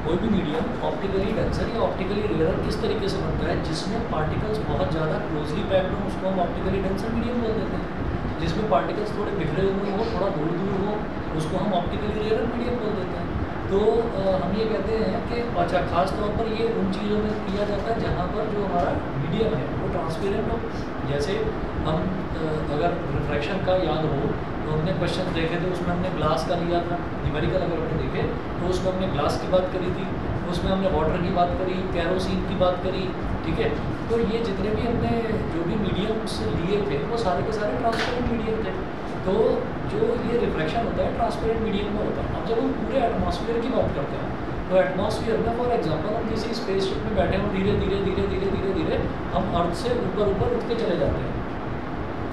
कोई भी medium optically denser या ऑप्टिकली रेयर किस तरीके से बनता है, जिसमें पार्टिकल्स बहुत ज़्यादा क्लोजली पैक्ड हो उसको हम ऑप्टिकली डेंसर मीडियम बोल देते हैं, जिसमें पार्टिकल्स थोड़े बिखरे हुए हो, थोड़ा दूर दूर हो, उसको हम ऑप्टिकली रेयर मीडियम बोल देते हैं। तो हम ये कहते हैं कि अच्छा खास तौर पर ये उन चीज़ों में किया जाता है जहाँ पर जो हमारा मीडियम है वो ट्रांसपेरेंट हो। जैसे हम अगर रिफ्रैक्शन का याद हो तो हमने क्वेश्चन देखे थे, उसमें हमने ग्लास का लिया था, न्यूमेरिकल अगर हमने देखे तो उसमें हमने ग्लास की बात करी थी, उसमें हमने वाटर की बात करी, कैरोसिन की बात करी, ठीक है। तो ये जितने भी हमने जो भी मीडियम्स लिए थे वो सारे के सारे ट्रांसपेरेंट मीडियम थे। तो जो ये रिफ्रैक्शन होता है ट्रांसपेरेंट मीडियम में होता है। अब जब हम पूरे एटमॉस्फेयर की बात करते हैं तो एटमॉस्फेयर में फॉर एग्जांपल हम किसी स्पेसशिप में बैठे हों, धीरे धीरे धीरे धीरे धीरे धीरे हम अर्थ से ऊपर ऊपर उठते चले जाते हैं।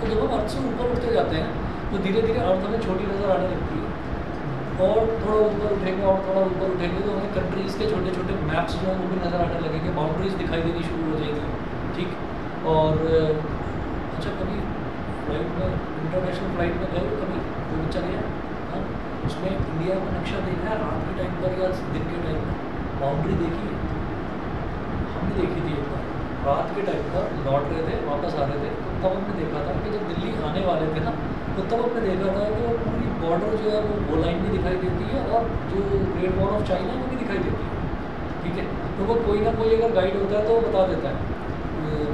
तो जब हम अर्थ से ऊपर उठते जाते हैं तो धीरे धीरे अर्थ हमें छोटी नज़र आने लगती है, और थोड़ा ऊपर उठेंगे और थोड़ा ऊपर उठेंगे तो हमें कंट्रीज़ के छोटे छोटे मैप्स जो हैं वो भी नज़र आने लगेंगे, बाउंड्रीज दिखाई देनी शुरू हो जाएगी, ठीक। और अच्छा कभी फ्लाइट में, इंटरनेशनल फ्लाइट में गए कभी कोई बच्चा गया, हाँ, उसमें इंडिया का नक्शा देखा है रात के टाइम पर या दिन के टाइम में, बाउंड्री देखी है, हमने देखी थी एक बार रात के टाइम पर लौट रहे थे, वापस आ रहे थे, तो तब हमने देखा था कि जब दिल्ली आने वाले थे ना तो तब हमने देखा था कि वो पूरी बॉर्डर जो है वो लाइन भी दिखाई देती है और जो ग्रेट वॉल ऑफ चाइना वो भी दिखाई देती है, ठीक है। तो वो कोई ना कोई अगर गाइड होता है तो वो बता देता है,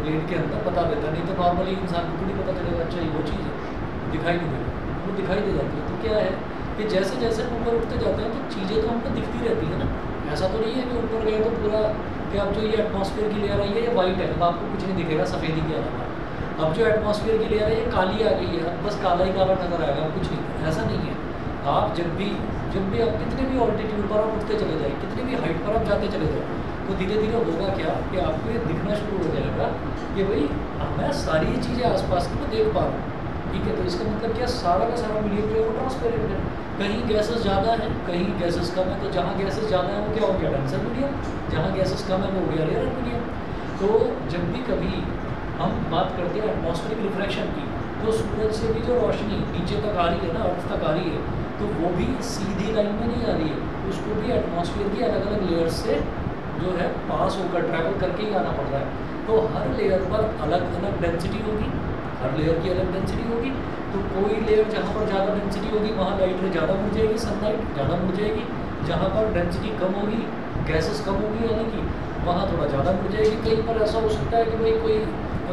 प्लेन के अंदर बता देता है, नहीं तो नॉर्मली इंसान को नहीं पता चलेगा, अच्छा ये वो चीज़ है दिखाई नहीं देगी, वो दिखाई दे जाती है। तो क्या है कि जैसे जैसे ऊपर उठते जाते हैं तो चीज़ें तो हमको दिखती रहती है ना, ऐसा तो नहीं है कि ऊपर गए तो पूरा कि अब जो ये एटमॉस्फेयर की लेयर आई है ये वाइट है, अब आपको कुछ नहीं दिखेगा सफ़ेदी के अलावा, अब जो एटमॉस्फेयर की लेयर है ये काली आ गई है, अब बस काला ही काला नज़र आएगा, कुछ नहीं, ऐसा नहीं है। आप जब भी आप कितने भी ऑल्टीट्यूड पर आप उठते चले जाए, कितनी भी हाइट पर आप जाते चले जाए, तो धीरे धीरे होगा क्या कि आपको ये दिखना शुरू हो जाएगा कि भाई मैं सारी चीज़ें आसपास की मैं देख पा रहा हूँ, ठीक है। तो इसका मतलब क्या, सारा का सारा मीडियम जो है वो ट्रांसपेरेंट है, कहीं गैसेस ज़्यादा हैं कहीं गैसेस कम है, तो जहाँ गैसेस ज़्यादा है वो क्या हो गया डेंसर मीडियम, जहाँ गैसेस कम है वो हो गया रेयर मीडियम। तो जब भी कभी हम बात करते हैं एटमॉस्फेरिक रिफ्रैक्शन की, तो सूरज से भी जो रोशनी नीचे तक आ रही है ना, अर्थ तक आ रही है, तो वो भी सीधी लाइन में नहीं आ रही है, उसको भी एटमॉस्फेयर की अलग अलग लेयर्स से जो है पास होकर ट्रैवल करके ही आना पड़ रहा है। तो हर लेयर पर अलग अलग डेंसिटी होगी, हर लेयर की अलग डेंसिटी होगी। तो कोई लेयर जहाँ पर ज़्यादा डेंसिटी होगी वहाँ लाइट रे ज़्यादा मुड़ जाएगी, सनलाइट ज़्यादा मुड़ जाएगी, जहाँ पर डेंसिटी कम होगी, गैसेस कम होगी यानी कि वहाँ थोड़ा ज़्यादा मुड़ जाएगी। कहीं पर ऐसा हो सकता है कि भाई कोई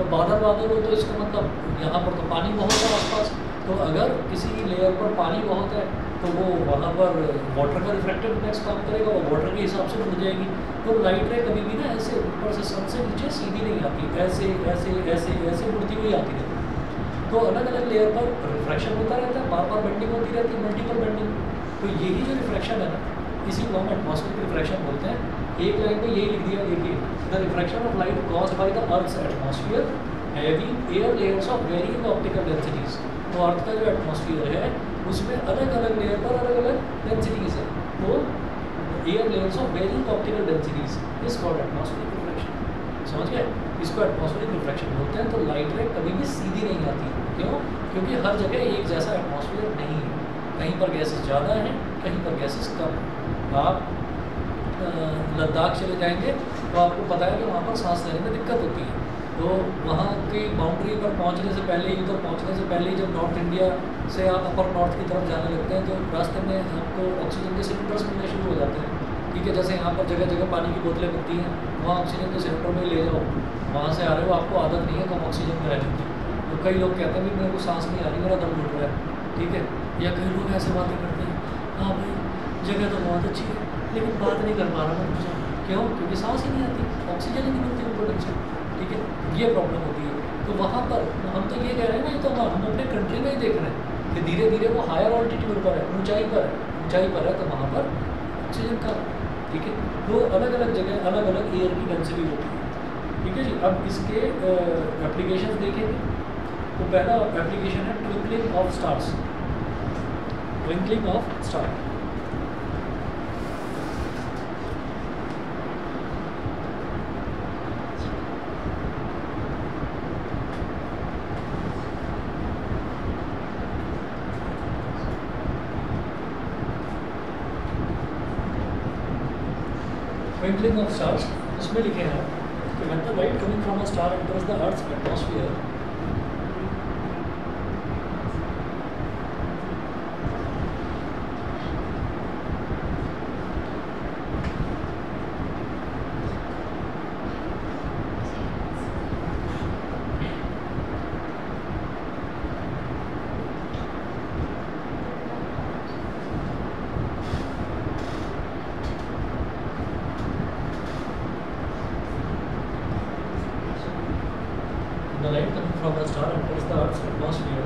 बादल हो तो इसका मतलब यहाँ पर तो पानी बहुत है आसपास, तो अगर किसी लेयर पर पानी बहुत है तो वो वहाँ पर वाटर का रिफ्रैक्टिव इंडेक्स काम करेगा, वो वाटर के हिसाब से मुड़ जाएगी। तो लाइट रे कभी भी ना ऐसे ऊपर से सन से नीचे सीधी नहीं आती, ऐसे ऐसे ऐसे ऐसे मुड़ती हुई आती रहती है। तो अलग अलग लेयर पर रिफ्रैक्शन होता रहता है, बार बार बेंडिंग होती रहती है, मल्टीपल बेंडिंग। तो यही जो रिफ्रैक्शन है ना, इसी को हम एटमॉस्फेरिक रिफ्रैक्शन बोलते हैं। एक लाइन में यही लिख दिया, देखिए, the refraction of light caused by the earth's atmosphere having air layers of varying optical densities. तो अर्थ का जो एटमॉस्फेयर है उसमें अलग अलग लेयर पर अलग अलग डेंसिटीज है, तो air layers of varying optical densities is called atmospheric refraction. समझ गए, इसको एटमॉस्फेरिक रिफ्रैक्शन बोलते हैं। तो लाइट रे कभी भी सीधी नहीं आती, क्यों? क्योंकि हर जगह एक जैसा एटमॉस्फेयर नहीं है, कहीं पर गैसेस ज़्यादा हैं, कहीं पर गैसेस कम हैं। आप लद्दाख चले जाएंगे तो आपको पता है कि वहाँ पर सांस लेने में दिक्कत होती है। तो वहाँ की बाउंड्री पर पहुँचने से पहले ही, उधर पहुँचने से पहले ही जब नॉर्थ इंडिया से आप अपर नॉर्थ की तरफ जाने लगते हैं तो रास्ते में आपको ऑक्सीजन के सिलेंडर्स मिलने शुरू हो जाते हैं, ठीक है। जैसे यहाँ पर जगह जगह पानी की बोतलें मिलती हैं, वहाँ ऑक्सीजन के सिलेंडर में ले जाओ, वहाँ से आ रहे हो, आपको आदत नहीं है कम ऑक्सीजन में रहने की। तो कई लोग कहते हैं कि मेरे को सांस नहीं आ रही, मेरा दम घुट रहा है, ठीक है। या कई लोग ऐसे बातें करते हैं, हाँ भाई जगह तो बहुत अच्छी है लेकिन बात नहीं कर पा रहा मैं तुझसे, क्यों? क्योंकि सांस ही नहीं आती, ऑक्सीजन ही नहीं मिलती उनको ढंग से, ठीक है। ये प्रॉब्लम होती है। तो वहाँ पर हम तो ये कह रहे हैं ना, ये तो हम अपने कंट्री में ही देख रहे हैं कि धीरे धीरे वो हायर ऑल्टीट्यूड पर है, ऊंचाई पर है, तो वहाँ पर ऑक्सीजन का, ठीक है। तो अलग अलग जगह अलग अलग एयर की डेंसिटी होती है, ठीक है जी। अब इसके एप्लीकेशन देखेंगे तो पहला एप्लीकेशन है twinkling of stars, twinkling of star. Twinkling of stars, उसमें लिखे हैं कि when the light coming from a star enters the earth's atmosphere, the light coming from the star enters the Earth's atmosphere.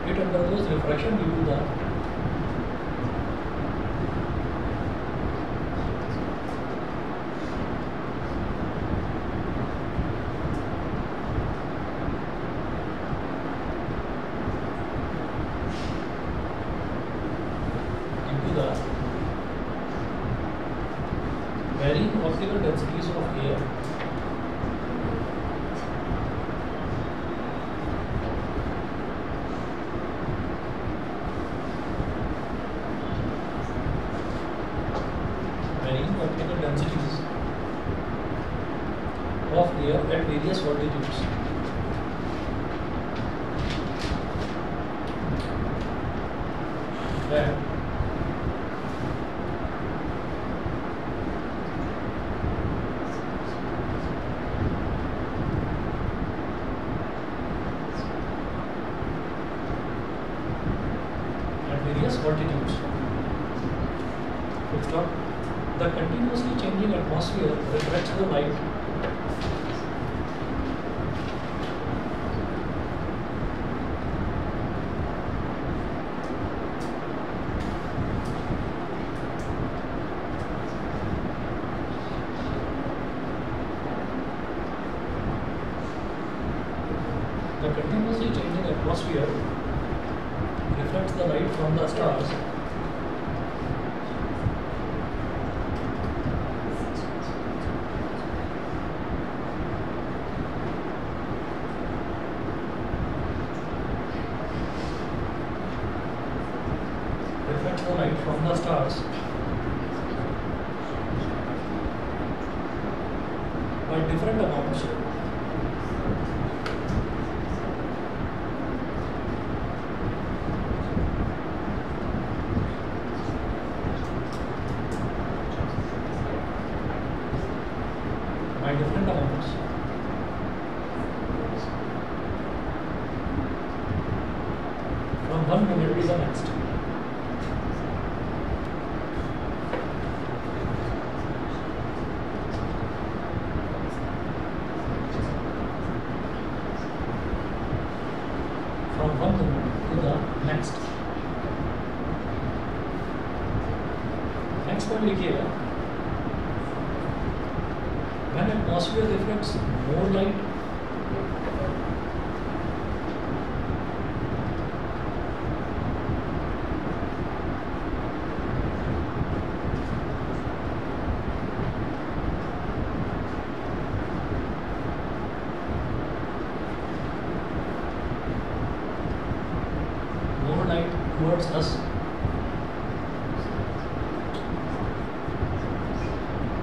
It undergoes refraction due to the varying optical densities of air. Varying optical densities of air at various voltages. That various voltages. Full stop. The continuously changing atmosphere reflects the light reflects the light from the stars by different amounts. By different amounts. From one moment to the next. From one moment to the next. Next point लिखिएगा. When atmosphere reflects more light, towards us.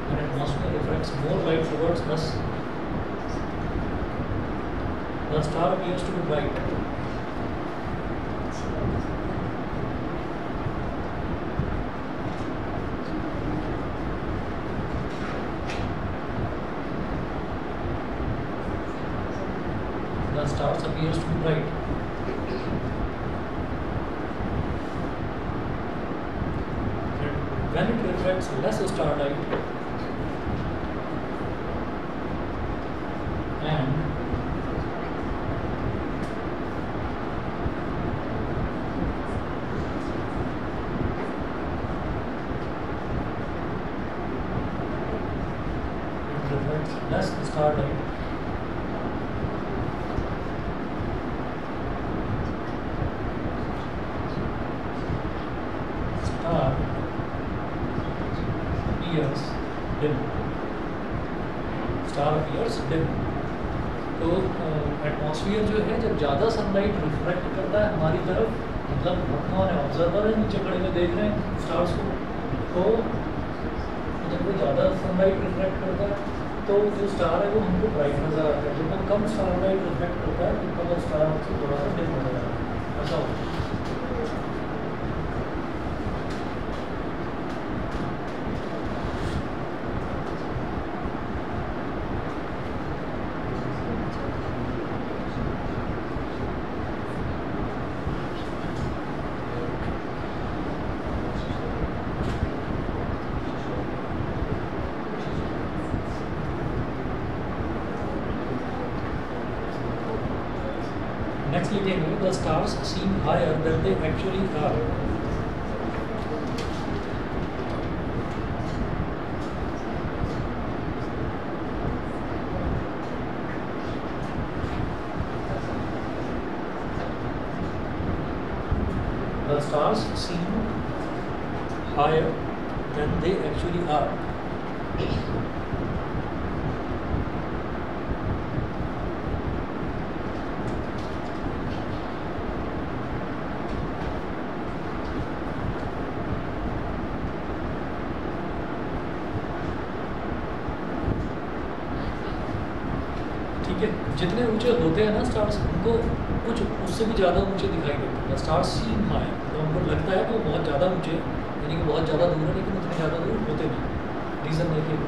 When atmosphere reflects more light towards us, the star appears to be bright. The star appears to be bright. When it reflects less starlight and star appears dim. Star appears dim. तो atmosphere जो है जब ज़्यादा sunlight reflect करता है हमारी तरफ, मतलब हमारे ऑब्जर्वर है नीचे खड़े हुए देख रहे हैं स्टार्स को, तो जब वो ज़्यादा लाइट रिफ्लेक्ट करता है तो जो स्टार है वो हमको ब्राइट नज़र आता है, जितना कम स्टार लाइट रिफ्लेक्ट करता है उतना वो स्टार हमसे थोड़ा सा डिम नज़र आता है, ऐसा होता है। Next लिखेंगे the stars seem higher than they actually are. The stars seem higher than they actually are. ठीक है, जितने ऊंचे होते हैं ना स्टार्स, उनको कुछ उससे भी ज़्यादा ऊंचे दिखाई देते हैं। स्टार्स सीम हाई, तो हमको लगता है कि वो बहुत ज़्यादा ऊंचे, यानी कि बहुत ज़्यादा दूर है, लेकिन उतने ज़्यादा दूर होते नहीं। रीज़न देखिए।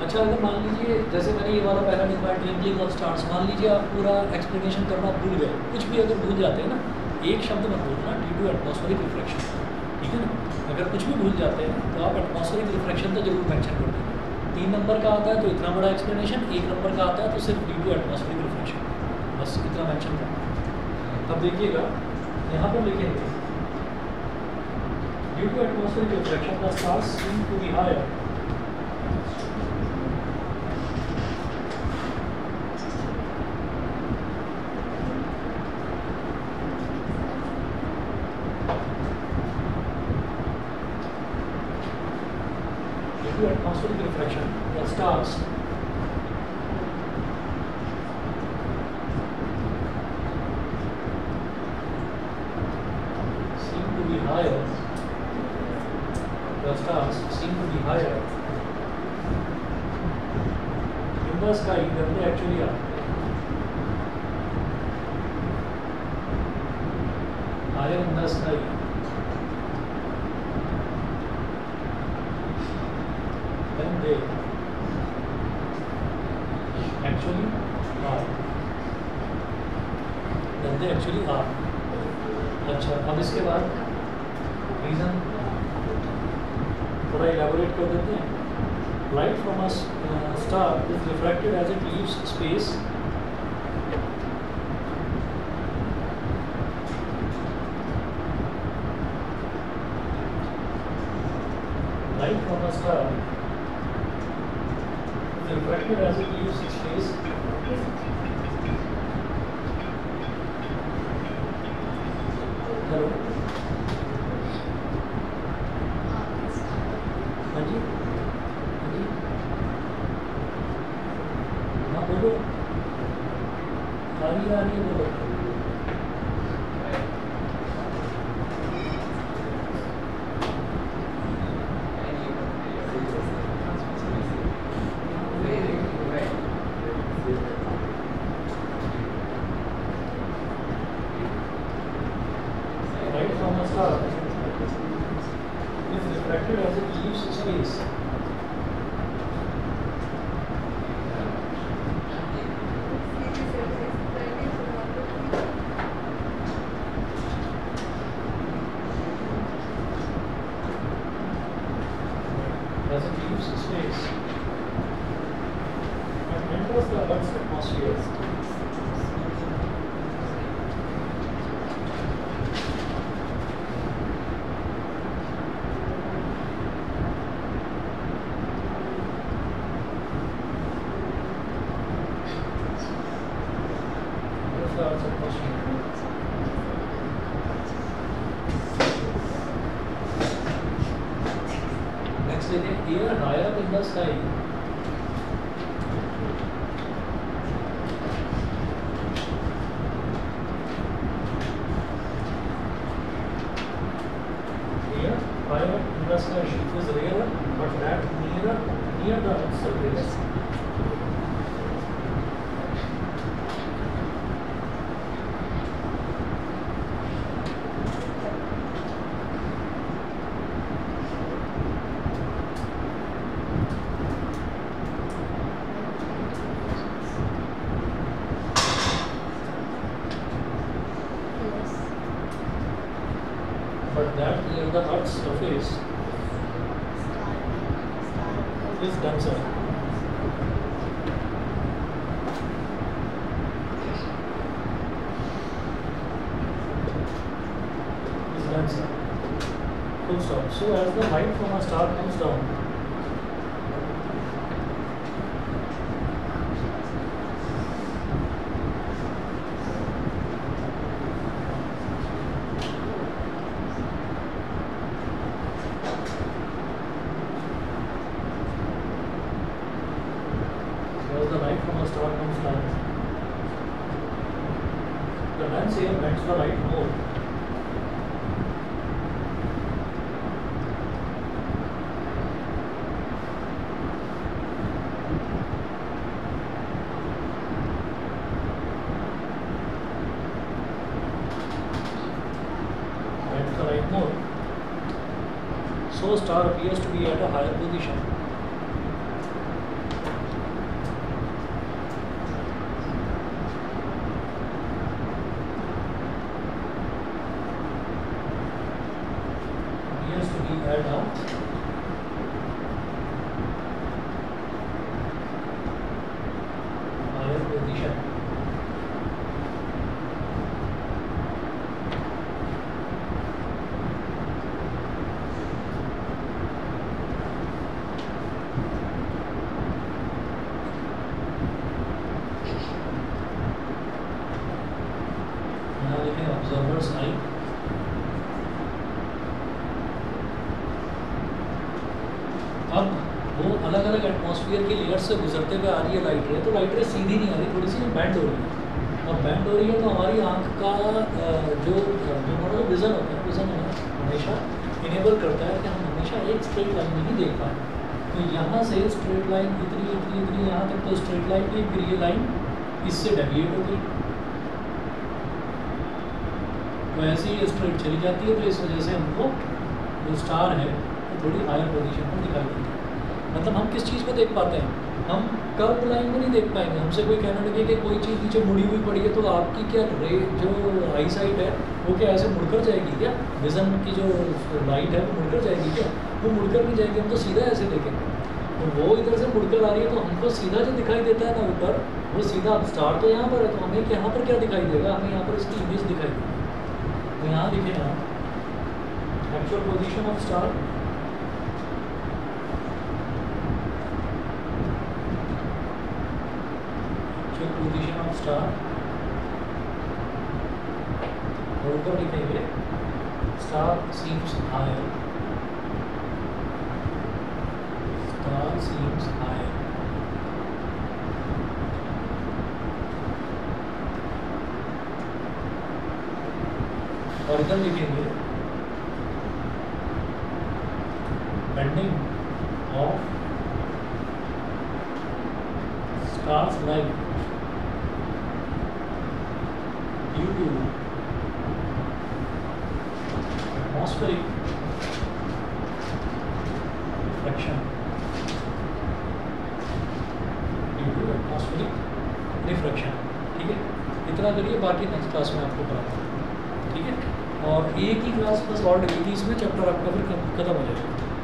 अच्छा, अगर मान लीजिए जैसे मैंने ये वाला पहला लिखा है ट्विंकलिंग ऑफ स्टार्स, मान लीजिए आप पूरा एक्सप्लेनेशन करना भूल गए, कुछ भी अगर भूल जाते हैं ना, एक शब्द मत भूलना, ड्यू टू एटमॉस्फेरिक रिफ्लेक्शन, ठीक है ना। अगर कुछ भी भूल जाते हैं तो आप एटमॉस्फेरिक रिफ्लेक्शन तो जरूर मेंशन कर देंगे। 3 नंबर का आता है तो इतना बड़ा एक्सप्लेनेशन, 1 नंबर का आता है तो सिर्फ ड्यू टू एटमॉस्फेरिक रिफ्लेक्शन, बस इतना मेंशन करना। अब देखिएगा यहाँ पर लिखेंगे due to atmospheric reflection the stars seem to be higher to atmospheric refraction, the stars seem to be higher. The stars seem to be higher in the sky than they actually are. Higher in the sky than they actually are. Than they actually are. अच्छा, अब इसके बाद reason थोड़ा elaborate कर देते हैं। Light from a star is refracted as it leaves space light from a star is refracted as it leaves space hello, हाँ जी, हाँ जी, हाँ बोलो, आ रही है बोलो। Light from a star is refracted as it leaves space. As it leaves space and enters the Earth's atmosphere. Next is air higher in the sky air slash is rarer, but that near the Earth's surface. But that near the Earth's surface is denser. Full stop. So as the light from a star comes down, the lens here bends the light more. Bends the light more. So star appears to be at a higher position. At a higher position. Now लिखें observer's eye. अब वो अलग अलग atmosphere की layer से गुजरते हुए आ रही है लाइट रे, तो लाइट रे सीधी नहीं आ रही, थोड़ी सी बैंड हो रही है। और बैंड हो रही है तो हमारी आँख का जो हमारा विज़न होता है, विज़न हमेशा इनेबल करता है कि हम हमेशा एक स्ट्रेट लाइन में ही देख पाएँ। तो यहाँ से स्ट्रेट लाइन इतनी इतनी इतनी यहाँ तक, तो स्ट्रेट लाइन की फिर ये लाइन इससे डेविएट हो गई, तो ऐसे ही स्ट्रेट चली जाती है। तो इस वजह से हमको जो स्टार है वो थोड़ी हायर पोजीशन पर दिखाई देती है। मतलब हम किस चीज़ को देख पाते हैं, हम कर्व लाइन को नहीं देख पाएंगे। हमसे कोई कहने लगे कि कोई चीज़ नीचे मुड़ी हुई पड़ी है, तो आपकी क्या रे जो आई साइट है वो क्या ऐसे मुड़कर जाएगी क्या? विज़न की जो लाइट है वो मुड़कर जाएगी क्या? वो मुड़कर नहीं जाएगी, हम तो सीधा ऐसे देखेंगे। तो वो इधर से मुड़कर आ रही है, तो हमको सीधा जो दिखाई देता है ना ऊपर, वो सीधा। अब स्टार तो यहाँ पर है, तो हमें यहाँ पर क्या दिखाई देगा? हमें यहाँ पर इसकी इमेज दिखाई देगी। तो यहाँ दिखे ना actual position of star, position of star, और ऊपर लिखेंगे star seems higher, star seems higher. और इधर लिखेंगे bending of stars light due to atmospheric refraction, ठीक है। इतना करिए, बाकी नेक्स्ट क्लास में आपको पढ़ाता हूँ, ठीक है। और एक ही क्लास बस और लगेगी, इसमें चैप्टर आपका फिर खत्म हो जाएगा।